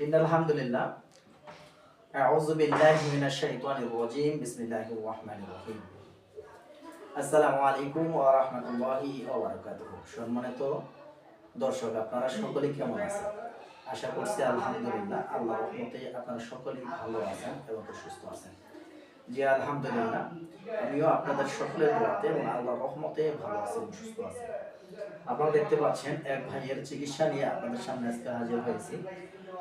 ইন্নাল হামদুলিল্লাহ আউযু বিল্লাহি মিনাশ শাইতানির রাজীম বিসমিল্লাহির রহমানির রহিম। আসসালামু আলাইকুম ওয়া রাহমাতুল্লাহি ওয়া বারাকাতুহু। সম্মানিত দর্শক, আপনারা সকলেই কেমন আছেন? আশা করছি আলহামদুলিল্লাহ আল্লাহর রহমতে আপনারা সকলেই ভালো আছেন এবং সুস্থ আছেন। জি আলহামদুলিল্লাহ, আমিও আপনাদের সকলের দোয়াতে এবং আল্লাহর রহমতে ভালো আছি এবং সুস্থ আছি। আপনারা দেখতে পাচ্ছেন এক ভাইয়ের চিকিৎসা নিয়ে আপনাদের সামনে আজকে হাজির হয়েছি।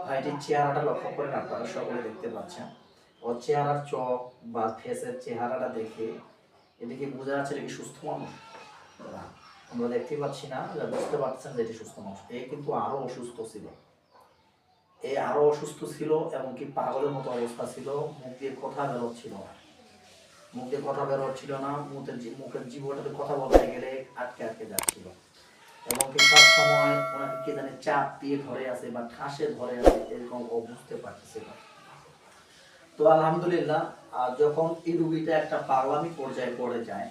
ভাইটির চেহারাটা লক্ষ্য করেন, আপনারা সকলে দেখতে পাচ্ছেন। ওর চেহারার চোখ বা ফেসের চেহারাটা দেখে এদিকে বোঝা যাচ্ছে এটা কি সুস্থ মানুষ। আমরা দেখতে পাচ্ছি না, বুঝতে পারছেন যে এটি সুস্থ মানুষ। এ কিন্তু আরো অসুস্থ ছিল, এবং কি পাগলের মতো অবস্থা ছিল। মুখ দিয়ে কথা বেরোচ্ছিল না, মুখের জীবটাতে কথা বলতে গেলে আটকে আটকে যাচ্ছিল, এবং কি সব সময় ওনাকে কে জানে চাপ দিয়ে ধরে আছে বা ঠাসে ধরে আছে, এরকম ও বুঝতে পারতেছিল। তো আলহামদুলিল্লাহ, যখন এই রুগীটা একটা পাগলামি পর্যায়ে পড়ে যায়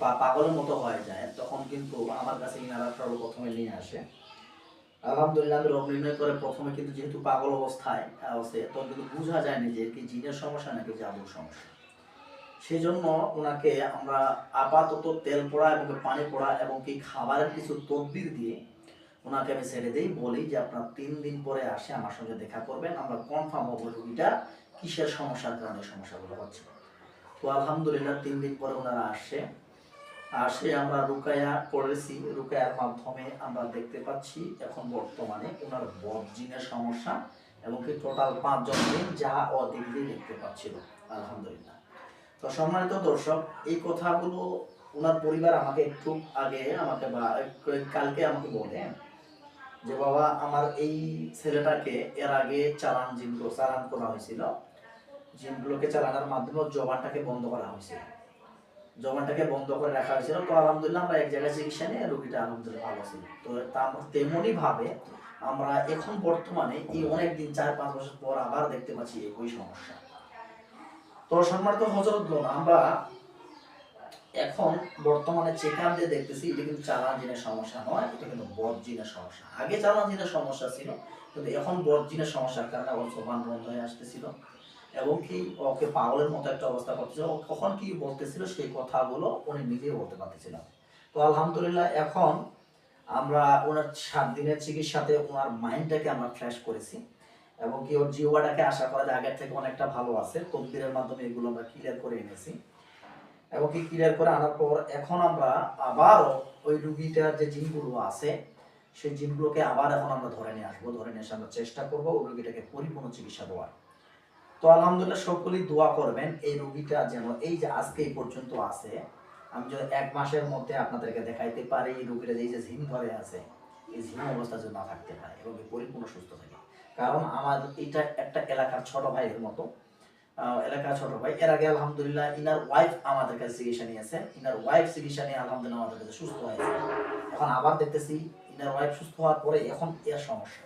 বা পাগলের মতো হয়ে যায়, তখন কিন্তু আমার কাছে ইনারা প্রথমে নিয়ে আসে। আলহামদুলিল্লাহ, আমি রোগ নির্ণয় করে প্রথমে কিন্তু যেহেতু পাগল অবস্থায় আছে, তখন কিন্তু বোঝা যায়নি যে কি জিনের সমস্যা নাকি জাদুর সমস্যা। সেই জন্য ওনাকে আমরা আপাতত তেল পোড়া এবং পানি পোড়া এবং কি খাবারের কিছু তদবির দিয়ে ওনাকে আমি ছেড়ে দিই, বলি যে আপনার 3 দিন পরে আসে আমার সঙ্গে দেখা করবেন, আমরা কনফার্ম হবো রোগীটা কিসের সমস্যার কারণে সমস্যাগুলো হচ্ছে। তো আলহামদুলিল্লাহ 3 দিন পরে ওনারা আসে আমরা রুকায়া করেছি। রুকায়ার মাধ্যমে আমরা দেখতে পাচ্ছি এখন বর্তমানে ওনার বদজিনের সমস্যা, এবং কি টোটাল 5 জন যা অধিক দেখতে পাচ্ছিল আলহামদুলিল্লাহ। তো সম্মানিত দর্শক, এই কথাগুলো ওনার পরিবার আমাকে একটু আগে কালকে আমাকে বলে যে বাবা, আমার এই ছেলেটাকে এর আগে চালান করা হয়েছিল। জিনগুলোকে চালানোর মাধ্যমে জবানটাকে বন্ধ করা হয়েছিল, জবানটাকে বন্ধ করে রাখা হয়েছিল। তো আলহামদুলিল্লাহ আমরা এক জায়গায় চিকিৎসা নিয়ে রোগীটা আলহামদুলিল্লাহ ভালো ছিল। তো তেমনি ভাবে আমরা এখন বর্তমানে এই অনেকদিন 4-5 বছর পর আবার দেখতে পাচ্ছি একই সমস্যা। তো সম্মানিত হযরতগণ, আমরা এখন বর্তমানে চেক আপ দিয়ে দেখতেছি এটা কিন্তু চালান জিনের সমস্যা নয়, এটা কিন্তু বদ জিনের সমস্যা। আগে চালান জিনের সমস্যা ছিল, কিন্তু এখন বদ জিনের সমস্যার কারণে ওর জবান বন্ধ হয়ে আসতেছিল, এবং কি ওকে পাগলের মতো একটা অবস্থা করতেছিল। ও কখন কি বলতেছিল সেই কথাগুলো উনি নিজেই বলতে পারতেছিল। তো আলহামদুলিল্লাহ, এখন আমরা ওনার 7 দিনের চিকিৎসাতে ওনার মাইন্ডটাকে আমরা ফ্রেশ করেছি, এবং কি ওর জিহ্বাটাকে আশা করা যায় আগের থেকে অনেকটা ভালো আছে। তদবিরের মাধ্যমে এগুলো আমরা ক্লিয়ার করে এনেছি, এবং কি ক্লিয়ার করে আনার পর এখন আমরা আবারও ওই রুগীটার যে জিনগুলো আছে সেই জিনগুলোকে আবার এখন আমরা ধরে নিয়ে আসবো। ধরে নিয়ে এসে আমরা চেষ্টা করবো ওই রুগীটাকে পরিপূর্ণ চিকিৎসা দেওয়ার। তো আলহামদুলিল্লাহ, সকলেই দোয়া করবেন এই রোগীটা যেন এই যে আজকে এই পর্যন্ত আছে, আমি যদি 1 মাসের মধ্যে আপনাদেরকে দেখাইতে পারি এই রোগীটা এই যে ঝিম ধরে আছে, এই ঝিম অবস্থা যেন না থাকতে পারে এবং পরিপূর্ণ সুস্থ থাকে। কারণ আমার এটা একটা এলাকার ছোট ভাইয়ের মতো, এলাকার ছোট ভাই। এর আগে আলহামদুলিল্লাহ ইনার ওয়াইফ আমাদের কাছে চিকিৎসা নিয়েছে, ইনার ওয়াইফ চিকিৎসা নিয়ে আলহামদুলিল্লাহ আমাদের কাছে সুস্থ হয়েছে। এখন আবার দেখতেছি ইনার ওয়াইফ সুস্থ হওয়ার পরে এখন এর সমস্যা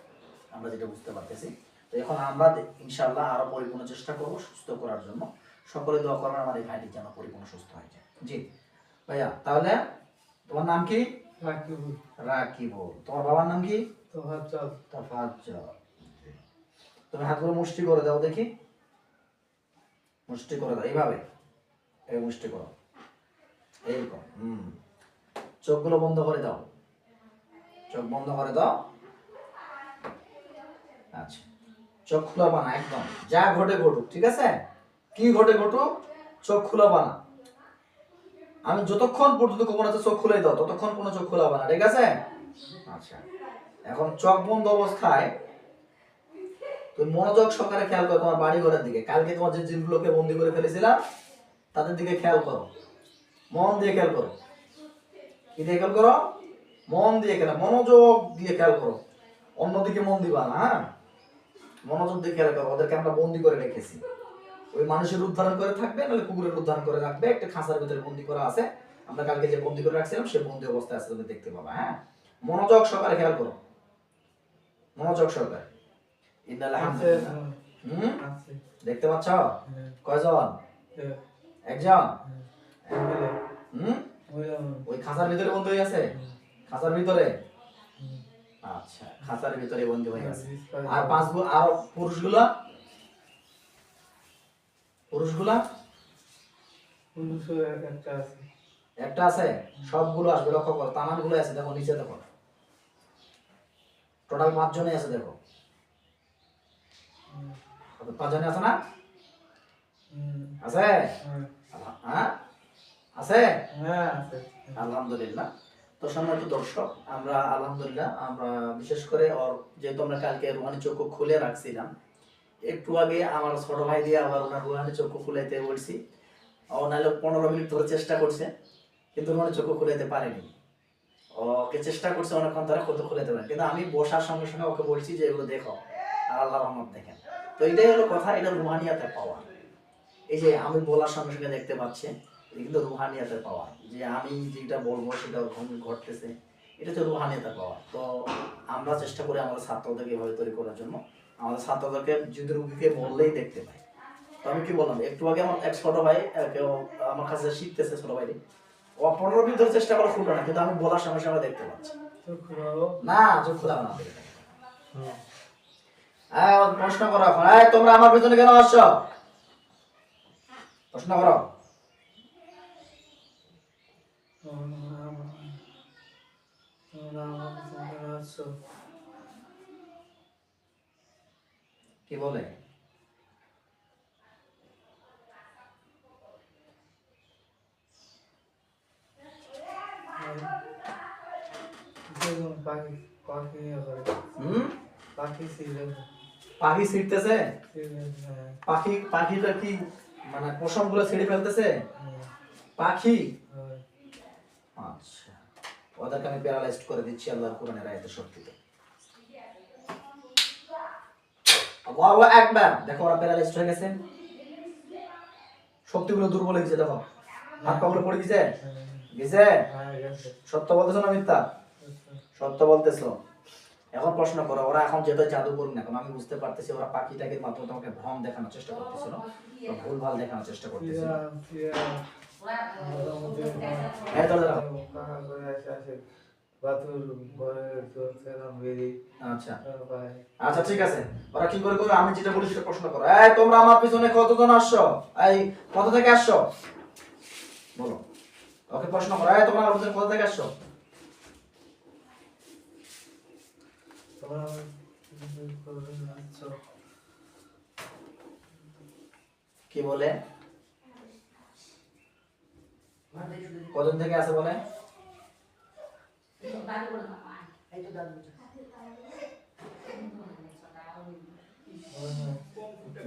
আমরা যেটা বুঝতে পারতেছি। তো এখন আমরা ইনশাআল্লাহ আরো পরিপূর্ণ চেষ্টা করব সুস্থ করার জন্য। সকলে দোয়া করবেন আমার এই ভাইটি যেন পরিপূর্ণ সুস্থ হয়ে যায়। জি ভাইয়া, তাহলে তোমার নাম কি? রাকিবুল। রাকিবুল। তোমার বাবার নাম কি? তোফাজ্জল। তোফাজ্জল। তুমি হাতগুলো মুষ্টি করে দাও দেখি, মুষ্টি করে দাও এইভাবে, এই মুষ্টি করো এইরকম। চোখগুলো বন্ধ করে দাও, চোখ বন্ধ করে দাও। আচ্ছা, চোখ খোলা বানা একদম, যা ঘটে ঘটুক, ঠিক আছে? কি ঘটে ঘটুক, চোখ খোলা বানা। আমি যতক্ষণ পর্যন্ত কোনো চোখ খুলে দাও ততক্ষণ কোনো চোখ খোলা বানা, ঠিক আছে? আচ্ছা, এখন চোখ বন্ধ অবস্থায় তুমি মনোযোগ সহকারে খেয়াল করো তোমার বাড়ি ঘরের দিকে। কালকে তোমার যে জিনগুলোকে বন্দি করে ফেলেছিলাম তাদের দিকে খেয়াল করো, মন দিয়ে খেয়াল করো। কি দিয়ে খেয়াল করো? মন দিয়ে খেয়াল, মনোযোগ দিয়ে খেয়াল করো, অন্যদিকে মন দিবা না। হ্যাঁ, মনোযোগ দিয়ে খেয়াল করো। ওদেরকে আমরা বন্দি করে রেখেছি, ওই মানুষের উদ্ধারণ করে থাকবে নাহলে কুকুরের উদ্ধারণ করে রাখবে, একটা খাঁচার ভিতরে বন্দি করা আছে। আমরা কালকে যে বন্দি করে রাখছিলাম সে বন্দি অবস্থায় আছে, তুমি দেখতে পাবা। হ্যাঁ, মনোযোগ সহকারে খেয়াল করো, মনোযোগ সহকারে। দেখতে পাচ্ছ কয়জন? একজন। ওই খাঁচার ভিতরে বন্ধ হয়ে আছে, খাঁচার ভিতরে। আচ্ছা, খাঁচার ভিতরে বন্দি হয়ে আছে। হ্যাঁ, আর আর পুরুষগুলা পুরুষগুলা পুরুষও একটা আছে। একটা আছে, সবগুলো আসবে, লক্ষ্য করো, তামানগুলো আছে, দেখো নিচে দেখো, টোটাল 5 জনে আছে, দেখো হুম, 5 জনে আছে না? হুম, আছে? হ্যাঁ, হ্যাঁ আছে। হ্যাঁ, আছে। আলহামদুলিল্লাহ। তো সম্মানিত দর্শক, আমরা আলহামদুলিল্লাহ আমরা বিশেষ করে ওর, যেহেতু আমরা কালকে রুহানি চক্ষু খুলে রাখছিলাম, একটু আগে আমার ছোট ভাই দিয়ে আবার ওনার রুহানি চক্ষু খুলাইতে বলছি। ও নাহলে 15 মিনিট ধরে চেষ্টা করছে, কিন্তু রুহানি চক্ষু খুলাইতে পারেনি। ওকে চেষ্টা করছে অনেকক্ষণ ধরে, কত খুলাইতে পারে, কিন্তু আমি বসার সঙ্গে সঙ্গে ওকে বলছি যে এগুলো দেখো আর আল্লাহ রহমত দেখেন। তো এটাই হলো কথা, এটা রুহানিয়াতে পাওয়া। এই যে আমি বলার সঙ্গে সঙ্গে দেখতে পাচ্ছে, এটা কিন্তু রুহানিয়াতের পাওয়া, যে আমি যেটা বলবো সেটা ঘটতেছে, এটা হচ্ছে রুহানিয়াতের পাওয়া। তো আমরা চেষ্টা করি আমাদের ছাত্রদেরকে এভাবে তৈরি করার জন্য, আমাদের ছাত্রদেরকে যদি রুগীকে বললেই দেখতে পাই। তো আমি কি বললাম, একটু আগে আমার এক ছোট ভাই কেউ আমার কাছে শিখতেছে, ছোট ভাই ও 15 মিনিট ধরে চেষ্টা করে খুলবে না, কিন্তু আমি বলার সঙ্গে সঙ্গে দেখতে পাচ্ছি। না, চোখ খোলা না। প্রশ্ন করো এখন, তোমরা আমার পিছনে কেন আসছো? প্রশ্ন করো। কি বলে? পাখি ছিঁড়তেছে? পাখিটা কি মানে পশম গুলো ছিঁড়ে ফেলতেছে? পাখি? আচ্ছা, ওদেরকে আমি প্যারালাইজড করে দিচ্ছি আল্লাহর কোরআনের আয়াতের শক্তিতে। আল্লাহু আকবার। দেখো ওরা প্যারালাইজড হয়ে গেছে, শক্তিগুলো দুর্বল হয়ে গেছে, দেখো হাত পা গুলো পড়ে গেছে। গেছে? সত্য বলতেছো না মিথ্যা? সত্য বলতেছো। এখন প্রশ্ন করো, ওরা এখন যেটা জাদু করুন, এখন আমি বুঝতে পারতেছি ওরা পাখিটাকে মাধ্যমে তোমাকে ভ্রম দেখানোর চেষ্টা করতেছিল, ভুলভাল দেখানোর চেষ্টা করতেছিল। আচ্ছা আচ্ছা, ঠিক আছে, ওরা কি করে করবে আমি যেটা বলি সেটা প্রশ্ন করো। তোমরা আমার পিছনে কতজন আসছো? কত থেকে আসছো বলো। ওকে প্রশ্ন করো, তোমরা আমার পিছনে কত থেকে আসছো? কি বলে? কতদিন থেকে আছে বলে?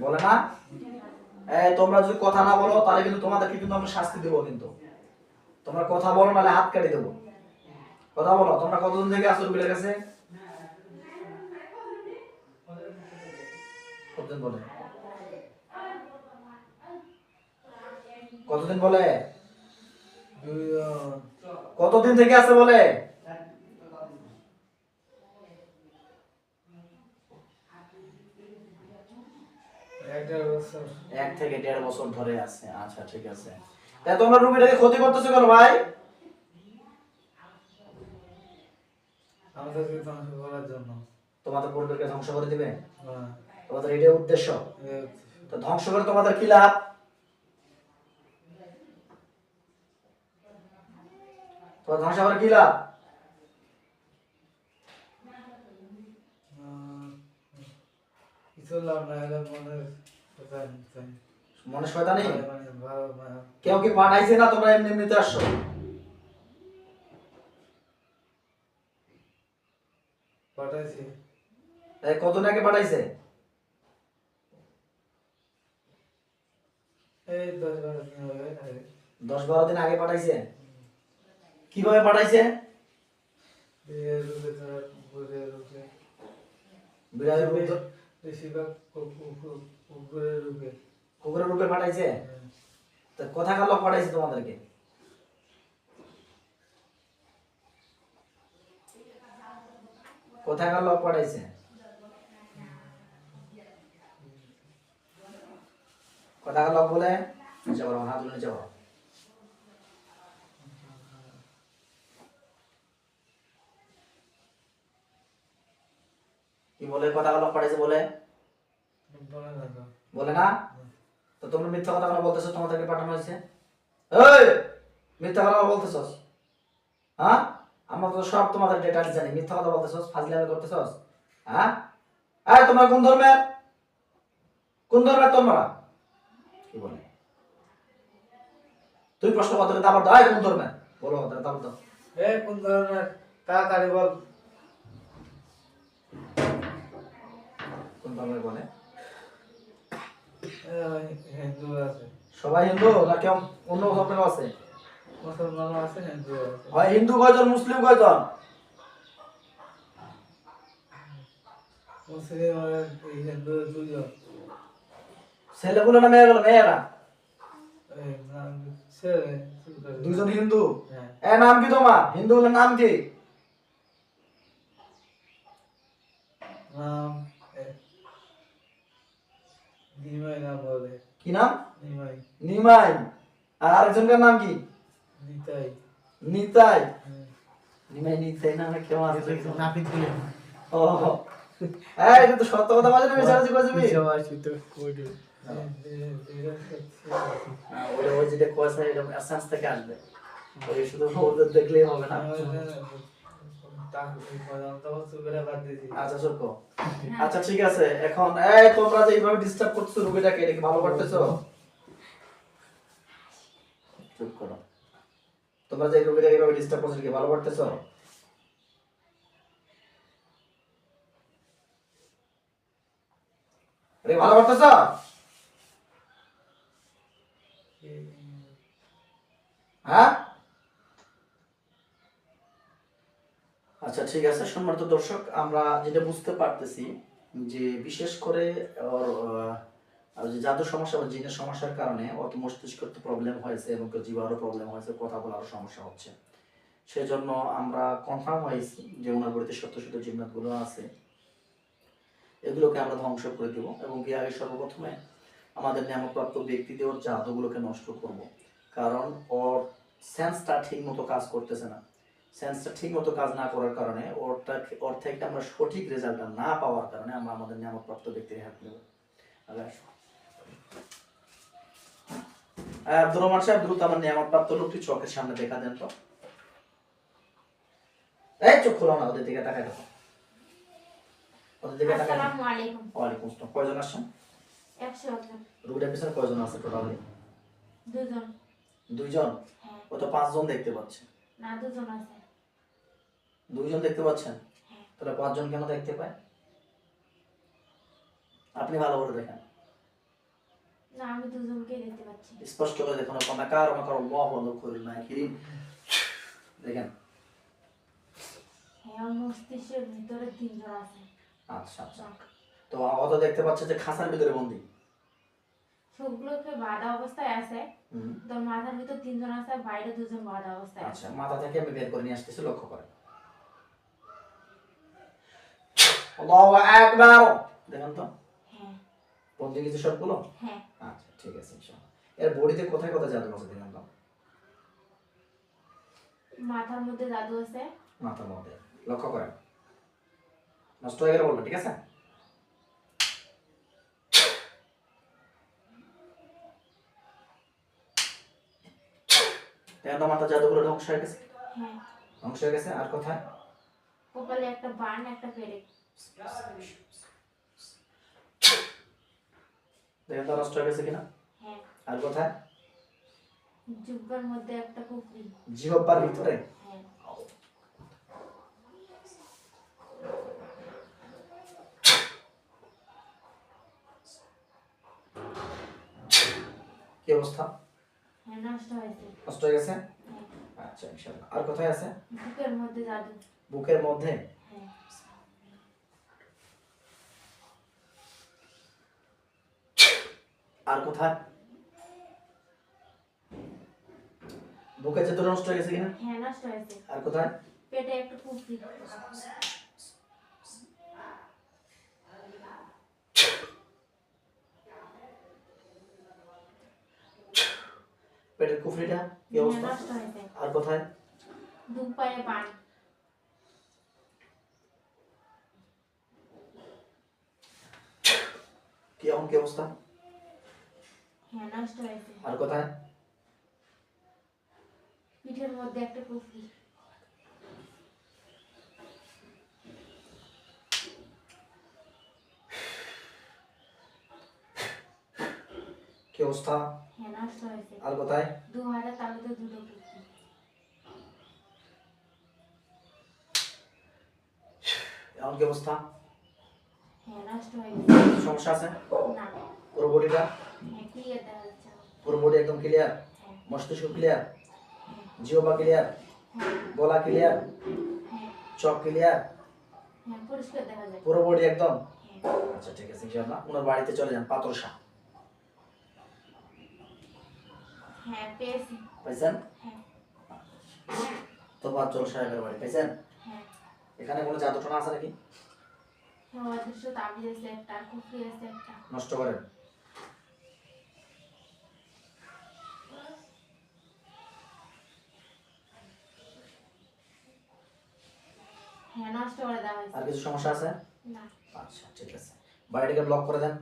বলে না? তোমরা যদি কথা না বলো তাহলে কিন্তু তোমাদেরকে কিন্তু আমরা শাস্তি দেবো, কিন্তু তোমরা কথা বলো নাহলে হাত কেটে দেবো। কথা বলো, তোমরা কতদিন থেকে আসো রুবেলের কাছে? কতদিন বলে? কতদিন বলে? কতদিন থেকে আছে বলে? 1 থেকে 1.5 বছর ধরে আছে। আচ্ছা ঠিক আছে, তাই তোমরা রুবিটাকে ক্ষতি করতেছো কেন ভাই? আমাদেরকে ধ্বংস করার জন্য। তোমাদের পরিবারকে ধ্বংস করে দিবে? তোমাদের এটাই উদ্দেশ্য? তো ধ্বংস করে তোমাদের কি লাভ? তো ধ্বংস করে কি লাভ? কিছু লাভ না, মনে শয়তানি। কেউ কি পাঠাইছে না তোমরা এমনি এমনিতে আসছো? পাঠাইছে। কতদিন আগে পাঠাইছে? এই 10-12 দিন হবে। 10-12 দিন আগে পাঠাইছে। কিভাবে পাঠাইছে? বিড়ালের রূপে, বেশিরভাগ কুকুরের রূপে। কুকুরের রূপে পাঠাইছে? তা কোথাকার লোক পাঠাইছে তোমাদেরকে? কোথাকার লোক পাঠাইছে? কোথাকার লোক বলে? নিচে করো, হাত নিচে করো। বলে কথা বলা পাঠাইছে বলে বলে না তো। বলে না? তো তোমরা মিথ্যা কথা কেন বলতেছো? তোমাদেরকে পাঠানো হয়েছে। এই মিথ্যা কথা বলতেছস? হ্যাঁ, আমরা তো সব তোমাদের ডিটেইলস জানি। মিথ্যা কথা বলতেছস, ফাজলামি করতেছস। হ্যাঁ, এই তোমরা কোন ধর্মের? কোন ধর্মের তোমরা? কি বলে? তুই প্রশ্ন করতে দাবার দাও, এই কোন ধর্মের? বলো ওদের দাবার দাও। এ কোন ধরনের তাড়াতাড়ি বল। কোন ধর্মের বলে? এ হিন্দু আছে, সবাই হিন্দু না কেউ অন্য ধর্মের আছে? মুসলমান আছে, হিন্দু আছে। হয় হিন্দু কয়জন, মুসলিম কয়জন? মুসলিম আর এই হিন্দু দুজন। ছেলেগুলো না মেয়েগুলো? মেয়েরা এই নাম ছেলে দুইজন হিন্দু। হ্যাঁ। এ নাম কি তোমার? হিন্দুগুলোর নাম কি? নাম নিমাই নাম বলে। কি নাম? নিমাই। নিমাই। আর আরেকজনকার নাম কি? নিতাই। নিতাই। হ্যাঁ। নিমাই নিতাই নামে কেউ আছে? নাপিত বলে। ও এই এটা তো সত্য কথা বলে না, মিছামিছি কইছিবি? ওটা ওই যেটা কইছে এটা এসেন্স থেকে আসবে। ওই শুধু ওদের দেখলেই হবে না। আচ্ছা চুপ কর। আচ্ছা ঠিক আছে, এখন এই তোমরা যে এইভাবে ডিস্টার্ব করছো রোগীটাকে, এটা কি ভালো করতেছো? চুপ করো। তোমরা যে রোগীটাকে এইভাবে ডিস্টার্ব করছো, কি ভালো করতেছো? এটা কি ভালো করতেছো? হ্যাঁ? আচ্ছা ঠিক আছে, সম্মানিত দর্শক, আমরা যেটা বুঝতে পারতেছি যে বিশেষ করে ওর যে জাদু সমস্যা বা জিনের সমস্যার কারণে অত মস্তিষ্কের তো প্রবলেম হয়েছে এবং জিভারও প্রবলেম হয়েছে, কথা বলারও সমস্যা হচ্ছে। সেজন্য আমরা কনফার্ম হয়েছি যে ওনার বাড়িতে শত শত জিন্নাতগুলো আছে, এগুলোকে আমরা ধ্বংস করে দেব এবং কি আগে সর্বপ্রথমে আমাদের নিয়ামকপ্রাপ্ত ব্যক্তিদের ওর জাদুগুলোকে নষ্ট করব। কারণ ওর সেন্সটা ঠিক মতো কাজ করতেছে না। সেন্সটা ঠিক মতো কাজ না করার কারণে ওর থেকে আমরা সঠিক রেজাল্টটা না পাওয়ার কারণে আমরা আমাদের নিয়ামকপ্রাপ্ত ব্যক্তির হেল্প নেব। আব্দুর রহমান সাহেব, দ্রুত আমার নিয়ামকপ্রাপ্ত লোকটি চোখের সামনে দেখা দেন তো। এই চোখ খোলো না, ওদের দিকে তাকায় দেখো। ওদের দিকে তাকায়। আসসালামু আলাইকুম। ওয়ালাইকুম আসসালাম। কয়জন আসছেন? 100 জন। রুগীটার পিছনে কয়জন আছে টোটালি? 2 জন। দুইজন? হ্যাঁ। ও তো 5 জন দেখতে পাচ্ছে। না, 2 জন আছে। 2 জন দেখতে পাচ্ছেন? হ্যাঁ। তাহলে 5 জন কেন দেখতে পায়? আপনি ভালো করে দেখেন। না, আমি 2 জনকে দেখতে পাচ্ছি। স্পষ্ট করে দেখুন, আপনার কারো আল্লাহ বন্ধ করুন না কি দেখেন। হ্যাঁ, ওর মস্তিষ্কের ভিতরে 3 জন আছে। আচ্ছা আচ্ছা, তো অত দেখতে পাচ্ছে যে খাঁচার ভিতরে বন্দি। সবগুলোকে বাঁধা অবস্থায় আছে। তো মাথার ভিতর 3 জন আছে, বাইরে 2 জন বাঁধা অবস্থায় আছে। আচ্ছা, মাথা থেকে আমি বের করে নিয়ে আসতেছি, লক্ষ্য করেন। আল্লাহু আকবার, দেখেন তো হ্যাঁ। বন্দি কিছু সবগুলো। হ্যাঁ। আচ্ছা ঠিক আছে, ইনশাআল্লাহ। এর বডিতে কোথায় কোথায় জাদু আছে দেখেন তো। মাথার মধ্যে জাদু আছে। মাথার মধ্যে লক্ষ্য করেন, নষ্ট হয়ে গেলে বলবেন, ঠিক আছে? দেখেন তো মাথার জাদুগুলো ধ্বংস হয়ে গেছে। হ্যাঁ। ধ্বংস হয়ে গেছে। আর কোথায়? কপালে একটা বান, একটা পেরেক। দেখেন তো নষ্ট হয়ে গেছে কিনা। হ্যাঁ। আর কোথায়? জিহ্বার মধ্যে একটা কুফরি। জিহ্বার ভিতরে? হ্যাঁ। কি অবস্থা? হ্যাঁ, নষ্ট হয়েছে। নষ্ট হয়ে গেছে। হ্যাঁ। আচ্ছা ইনশাআল্লাহ। আর কোথায় আছে? বুকের মধ্যে জাদু। বুকের মধ্যে? হ্যাঁ। আর কোথায়? বুকের ভেতরে নষ্ট হয়ে গেছে কিনা? হ্যাঁ, নষ্ট হয়েছে। আর কোথায়? পেটে একটা কুফরি। পেটের কুফরিটা কি হ্যাঁ, অবস্থা? নষ্ট হয়েছে। আর কোথায়? 2 পায়ে বান। কি এখন কি অবস্থা? হ্যাঁ নষ্ট হয়েছে। আর কোথায়? পিঠের মধ্যে একটা কুফরি। কি অবস্থা? হ্যাঁ নষ্ট হয়েছে। আর কোথায়? 2 হাজার তালুতে 2টো কুফরি। এখন কি অবস্থা? হ্যাঁ নষ্ট হয়ে গেছে। সমস্যা আছে? না। পুরো বডিটা? হ্যাঁ ক্লিয়ার দেখা যাচ্ছে আমার। পুরো বডি একদম ক্লিয়ার? হ্যাঁ মস্তিষ্ক ক্লিয়ার? হ্যাঁ জিহ্বা ক্লিয়ার? হ্যাঁ গলা ক্লিয়ার? হ্যাঁ চোখ ক্লিয়ার? হ্যাঁ পরিষ্কার দেখা যায়। পুরো বডি একদম? হ্যাঁ আচ্ছা ঠিক আছে ইনশাআল্লাহ ওনার বাড়িতে চলে যান পাতরসা। হ্যাঁ পেয়েছি। পাইছেন? হ্যাঁ তো বাচ্চল সাহেবের বাড়ি পাইছেন? হ্যাঁ এখানে কোনো জাদুটনা আছে নাকি? হ্যাঁ অদৃশ্য তাবিজ আছে একটা, কুফরি আছে একটা। নষ্ট করেন। হ্যাঁ নষ্ট করে দেওয়া হয়েছে। আর কিছু সমস্যা আছে? না। আচ্ছা ঠিক আছে বাড়িটাকে ব্লক করে দেন।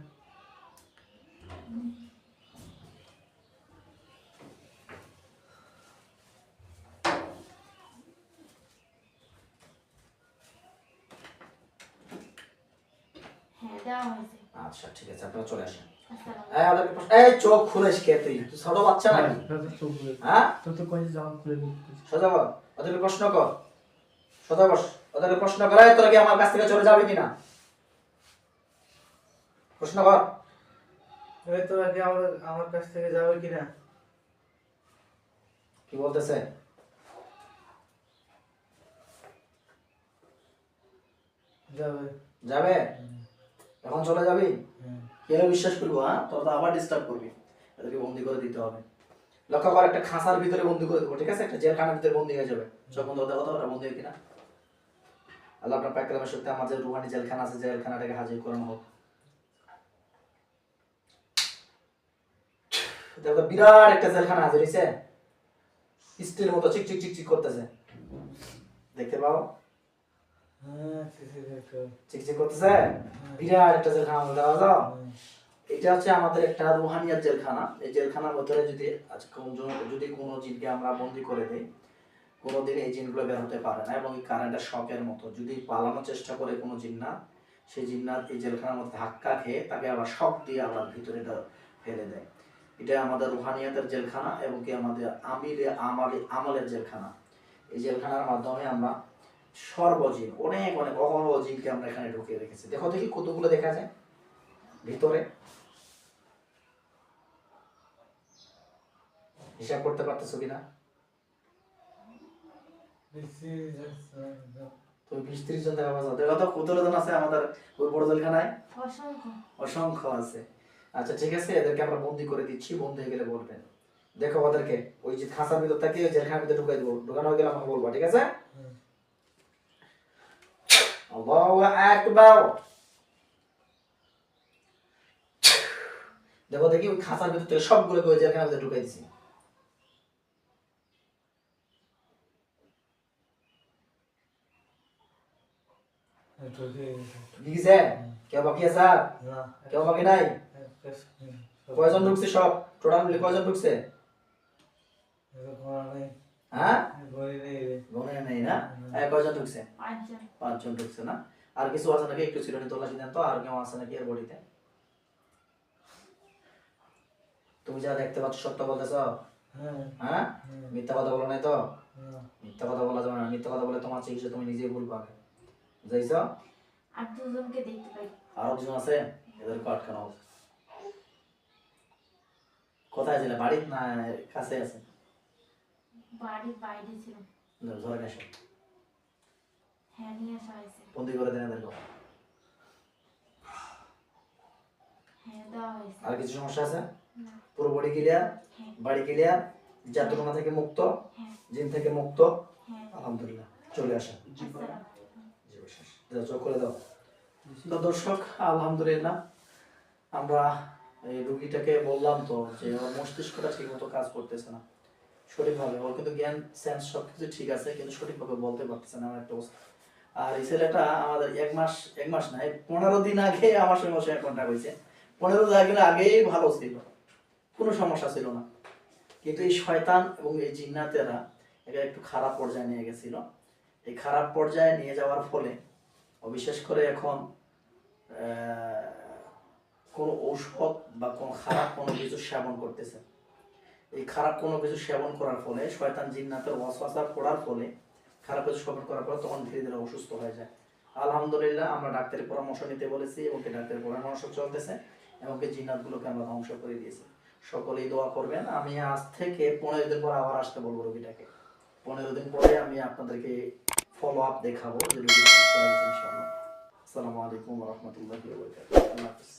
হ্যাঁ দেওয়া হয়েছে। আচ্ছা ঠিক আছে আপনারা চলে আসেন। আসসালামু এই ওদেরকে এই চোখ খুলেস কে তুই? তুই ছোট বাচ্চা নাকি? হ্যাঁ তো তো কই জামা খুলে দিচ্ছিস? সোজা বল ওদেরকে প্রশ্ন কর। সোজা বস ওদেরকে প্রশ্ন কর এই তোরা কি আমার কাছ থেকে চলে যাবে কিনা? প্রশ্ন কর। এই তোরা কি আমার কাছ থেকে যাবে কিনা? কি বলতেছে? যাবে। যাবে? এখন চলে যাবি? হ্যাঁ কে বিশ্বাস করবো? হ্যাঁ তোর তো আবার ডিস্টার্ব করবি। এদেরকে বন্দি করে দিতে হবে। লক্ষ্য কর একটা খাঁচার ভিতরে বন্দি করে দেবো ঠিক আছে? একটা জেলখানার ভিতরে বন্দি হয়ে যাবে। চোখ বন্ধ করতে কথা ওরা বন্দি হয় কিনা? আল্লাহ আপনার পাক কালামের সত্যি আমাদের রুহানি জেলখানা আছে জেলখানাটাকে হাজির করানো হোক। দেখো বিরাট একটা জেলখানা হাজির হয়েছে স্টিলের মতো চিক চিক চিক চিক করতেছে দেখতে পাও? হ্যাঁ ঠিক আছে। চিক চিক করতেছে বিরাট একটা জেলখানা মধ্যে দেখা যাও। এটা হচ্ছে আমাদের একটা রুহানিয়াত জেলখানা। এই জেলখানার ভিতরে যদি যদি কোনো জিনকে আমরা বন্দি করে দিই কোনোদিন এই জিনগুলো বের হতে পারে না এবং এই কারেন্টের শকের মতো যদি পালানোর চেষ্টা করে কোনো জিন্নাত সেই জিন্নাত এই জেলখানার মধ্যে ধাক্কা খেয়ে তাকে আবার শক দিয়ে আবার ভিতরে ফেলে দেয়। এটা আমাদের রুহানিয়াতের জেলখানা এবং কি আমাদের আমলের জেলখানা। এই জেলখানার মাধ্যমে আমরা সর্বজিন অনেক অনেক অহরহ জিনকে আমরা এখানে ঢুকিয়ে রেখেছি। দেখো দেখি কতগুলো দেখা যায় ভিতরে হিসাব করতে পারতেছো কিনা? তুমি 20-30 জন দেখা পাচ্ছ। দেখো তো কতজন আছে আমাদের ওই বড় জেলখানায়? অসংখ্য। অসংখ্য আছে। আচ্ছা ঠিক আছে এদেরকে আমরা বন্দি করে দিচ্ছি বন্দি হয়ে গেলে বলবেন। দেখো ওদেরকে ওই যে খাঁচার ভিতর থেকে জেলখানার ভিতরে ঢুকাই দেবো ঢুকানো হয়ে গেলে আমাকে বলবো ঠিক আছে? আল্লাহু আকবার। দেখো দেখি ওই খাঁচার ভিতর থেকে সবগুলোকে ওই জেলখানার ভিতরে ঢুকাই দিছি। দিছে কেউ বাকি আছে? কেউ বাকি নাই? কয়জন ঢুকছে সব টোটাল মিলে কয়জন ঢুকছে? হ্যাঁ গনে নেই না? কয়জন ঢুকছে? 5 জন। 5 জন ঢুকছে না? আর কিছু আছে নাকি একটু চিরুনি তল্লাশি দেন তো আর কেউ আছে নাকি এর বডিতে? তুমি যা দেখতে পাচ্ছ সত্য বলতেছ? হ্যাঁ মিথ্যা কথা বলো নাই তো? মিথ্যা কথা বলা যাবে না। মিথ্যা কথা বলে তোমার চিকিৎসা তুমি নিজেই ভুল পাবে বুঝাইছ? আর 2 জনকে দেখতে পাই। আরো দুজন আছে এদেরকে আটকানো হোক। কোথায় ছিল বাড়ির না কাছে আছে? বাড়ির বাইরে ছিল। ধরে নেশো হ্যাঁ নিয়ে আসা হয়েছে। বন্দি করে দেন এদেরকে। হ্যাঁ দেওয়া হয়েছে। আর কিছু সমস্যা আছে? না। পুরো বডি ক্লিয়ার? হ্যাঁ বাড়ি ক্লিয়ার? জাদুটনা থেকে মুক্ত? হ্যাঁ জিন থেকে মুক্ত? হ্যাঁ। আলহামদুলিল্লাহ চলে আসেন। আসসালাম। দাও চোখ করে দাও। তো দর্শক আলহামদুলিল্লাহ আমরা এই রুগীটাকে বললাম তো যে ওর মস্তিষ্কটা ঠিক মতো কাজ করতেছে না সঠিকভাবে। ওর কিন্তু জ্ঞান সেন্স সবকিছু ঠিক আছে কিন্তু সঠিকভাবে বলতে পারতেছে না আমার একটা অবস্থা। আর এই ছেলেটা আমাদের এক মাস না 15 দিন আগে আমার সঙ্গে কন্ট্যাক্ট হয়েছে। 15 দিন আগেই ভালো ছিল, কোনো সমস্যা ছিল না, কিন্তু এই শয়তান এবং এই জিন্নাতেরা একে একটু খারাপ পর্যায়ে নিয়ে গেছিল। এই খারাপ পর্যায়ে নিয়ে যাওয়ার ফলে বিশেষ করে এখন কোনো ঔষধ বা কোনো খারাপ কোনো কিছু সেবন করতেছে। এই খারাপ কোনো কিছু সেবন করার ফলে শয়তান জিন্নাতের ওয়াসওয়াসা পড়ার ফলে খারাপ কিছু সেবন করার পর তখন ধীরে ধীরে অসুস্থ হয়ে যায়। আলহামদুলিল্লাহ আমরা ডাক্তারের পরামর্শ নিতে বলেছি এবং ডাক্তারের পরামর্শ চলতেছে এবং জিন্নাতগুলোকে আমরা ধ্বংস করে দিয়েছি। সকলেই দোয়া করবেন। আমি আজ থেকে 15 দিন পর আবার আসতে বলবো রোগীটাকে। 15 দিন পরে আমি আপনাদেরকে ফলো আপ দেখাবো যে রোগীটা সুস্থ হয়েছে ইনশাআল্লাহ। আসসালামু আলাইকুম ওয়া রাহমাতুল্লাহি ওয়া বারাকাতুহু। আল্লাহ হাফেজ।